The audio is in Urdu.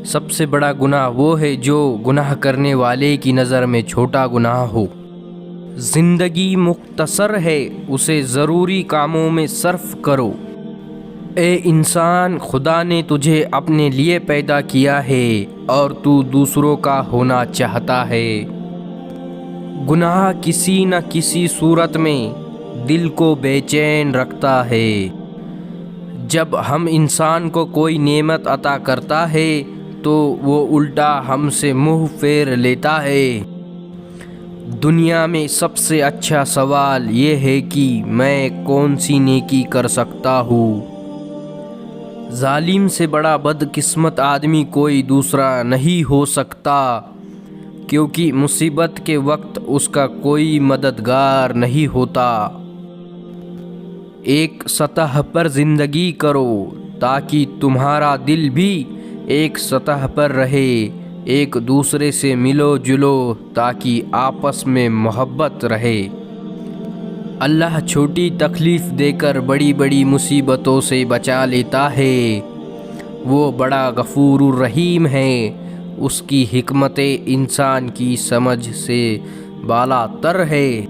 سب سے بڑا گناہ وہ ہے جو گناہ کرنے والے کی نظر میں چھوٹا گناہ ہو۔ زندگی مختصر ہے، اسے ضروری کاموں میں صرف کرو۔ اے انسان، خدا نے تجھے اپنے لیے پیدا کیا ہے اور تو دوسروں کا ہونا چاہتا ہے۔ گناہ کسی نہ کسی صورت میں دل کو بے چین رکھتا ہے۔ جب ہم انسان کو کوئی نعمت عطا کرتا ہے تو وہ الٹا ہم سے منہ پھیر لیتا ہے۔ دنیا میں سب سے اچھا سوال یہ ہے کہ میں کون سی نیکی کر سکتا ہوں۔ ظالم سے بڑا بدقسمت آدمی کوئی دوسرا نہیں ہو سکتا، کیونکہ مصیبت کے وقت اس کا کوئی مددگار نہیں ہوتا۔ ایک سطح پر زندگی کرو تاکہ تمہارا دل بھی ایک سطح پر رہے۔ ایک دوسرے سے ملو جلو تاکہ آپس میں محبت رہے۔ اللہ چھوٹی تکلیف دے کر بڑی بڑی مصیبتوں سے بچا لیتا ہے۔ وہ بڑا غفور الرحیم ہے، اس کی حکمت انسان کی سمجھ سے بالا تر ہے۔